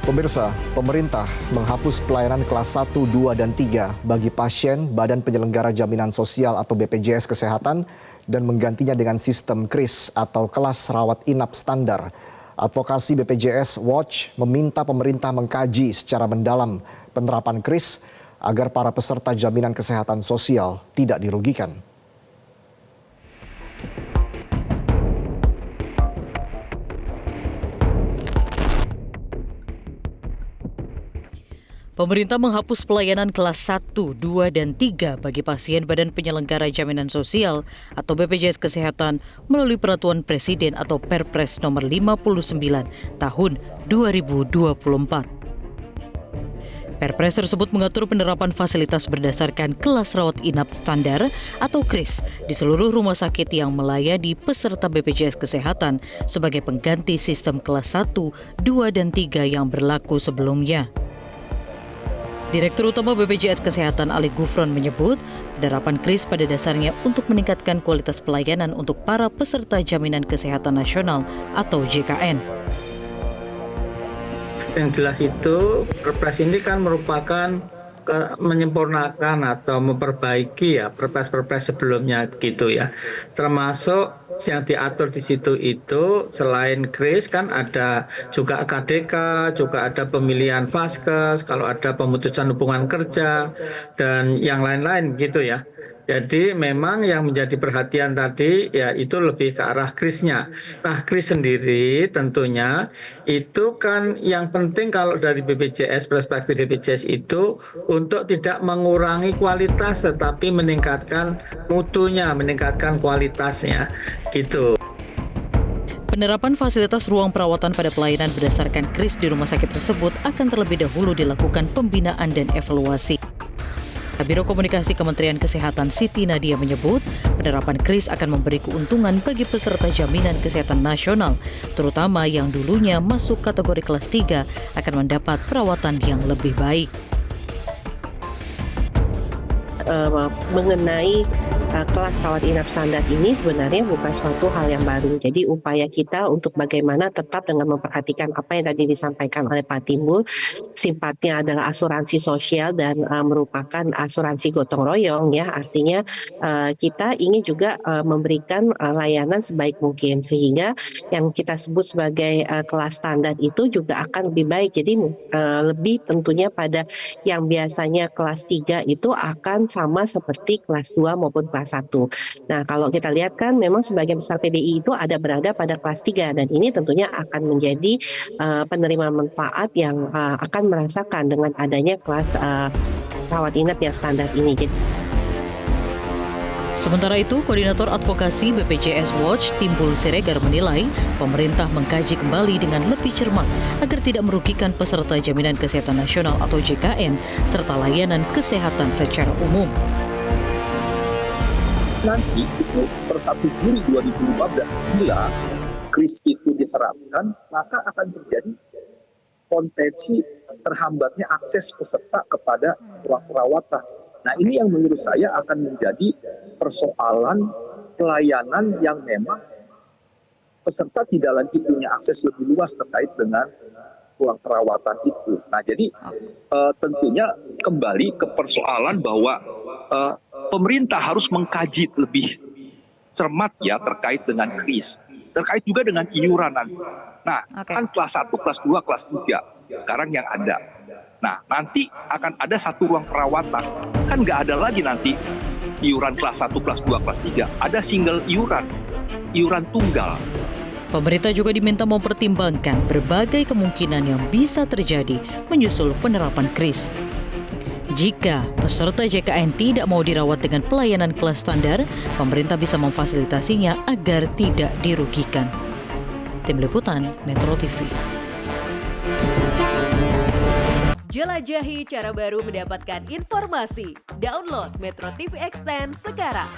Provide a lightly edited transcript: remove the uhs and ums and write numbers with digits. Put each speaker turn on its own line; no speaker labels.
Pemirsa, pemerintah menghapus pelayanan kelas 1, 2, dan 3 bagi pasien Badan Penyelenggara Jaminan Sosial atau BPJS Kesehatan dan menggantinya dengan sistem KRIS atau kelas rawat inap standar. Advokasi BPJS Watch meminta pemerintah mengkaji secara mendalam penerapan KRIS agar para peserta jaminan kesehatan sosial tidak dirugikan.
Pemerintah menghapus pelayanan kelas 1, 2, dan 3 bagi pasien Badan Penyelenggara Jaminan Sosial atau BPJS Kesehatan melalui Peraturan Presiden atau Perpres nomor 59 tahun 2024. Perpres tersebut mengatur penerapan fasilitas berdasarkan kelas rawat inap standar atau KRIS di seluruh rumah sakit yang melayani peserta BPJS Kesehatan sebagai pengganti sistem kelas 1, 2, dan 3 yang berlaku sebelumnya. Direktur Utama BPJS Kesehatan Ali Gufron menyebut, penerapan KRIS pada dasarnya untuk meningkatkan kualitas pelayanan untuk para peserta Jaminan Kesehatan Nasional atau JKN.
Yang jelas itu, Perpres ini kan merupakan menyempurnakan atau memperbaiki ya perpres-perpres sebelumnya gitu ya. Termasuk yang diatur di situ itu selain KRIS kan ada juga KDK, juga ada pemilihan Vaskes, kalau ada pemutusan hubungan kerja dan yang lain-lain gitu ya. Jadi memang yang menjadi perhatian tadi ya itu lebih ke arah KRIS-nya. Nah, KRIS sendiri tentunya itu kan yang penting kalau dari BPJS, perspektif BPJS itu untuk tidak mengurangi kualitas tetapi meningkatkan mutunya, meningkatkan kualitasnya gitu.
Penerapan fasilitas ruang perawatan pada pelayanan berdasarkan KRIS di rumah sakit tersebut akan terlebih dahulu dilakukan pembinaan dan evaluasi. Biro Komunikasi Kementerian Kesehatan Siti Nadia menyebut, penerapan KRIS akan memberi keuntungan bagi peserta Jaminan Kesehatan Nasional, terutama yang dulunya masuk kategori kelas 3 akan mendapat perawatan yang lebih baik.
Mengenai kelas rawat inap standar ini sebenarnya bukan suatu hal yang baru. Jadi upaya kita untuk bagaimana tetap dengan memperhatikan apa yang tadi disampaikan oleh Pak Timbul, sifatnya adalah asuransi sosial dan merupakan asuransi gotong royong ya. Artinya kita ingin juga memberikan layanan sebaik mungkin sehingga yang kita sebut sebagai kelas standar itu juga akan lebih baik. Jadi lebih tentunya pada yang biasanya kelas 3 itu akan sama seperti kelas 2 maupun kelas 1. Nah, kalau kita lihat kan memang sebagian besar PBI itu berada pada kelas 3 dan ini tentunya akan menjadi penerima manfaat yang akan merasakan dengan adanya kelas rawat inap yang standar ini.
Sementara itu, Koordinator Advokasi BPJS Watch Timbul Siregar menilai pemerintah mengkaji kembali dengan lebih cermat agar tidak merugikan peserta Jaminan Kesehatan Nasional atau JKN serta layanan kesehatan secara umum.
Nanti itu per 1 Juli 2015 bila KRIS itu diterapkan, maka akan terjadi potensi terhambatnya akses peserta kepada ruang perawatan. Nah, ini yang menurut saya akan menjadi persoalan pelayanan yang memang peserta tidak lagi punya akses lebih luas terkait dengan ruang perawatan itu. Nah, jadi tentunya kembali ke persoalan bahwa pemerintah harus mengkaji lebih cermat ya terkait dengan KRIS, terkait juga dengan iuran nanti. Nah, kan kelas 1, kelas 2, kelas 3 sekarang yang ada. Nah, nanti akan ada satu ruang perawatan. Kan nggak ada lagi nanti iuran kelas 1, kelas 2, kelas 3. Ada single iuran tunggal.
Pemerintah juga diminta mempertimbangkan berbagai kemungkinan yang bisa terjadi menyusul penerapan KRIS. Jika peserta JKN tidak mau dirawat dengan pelayanan kelas standar, pemerintah bisa memfasilitasinya agar tidak dirugikan. Tim Liputan Metro TV.
Jelajahi cara baru mendapatkan informasi. Download Metro TV Extend sekarang.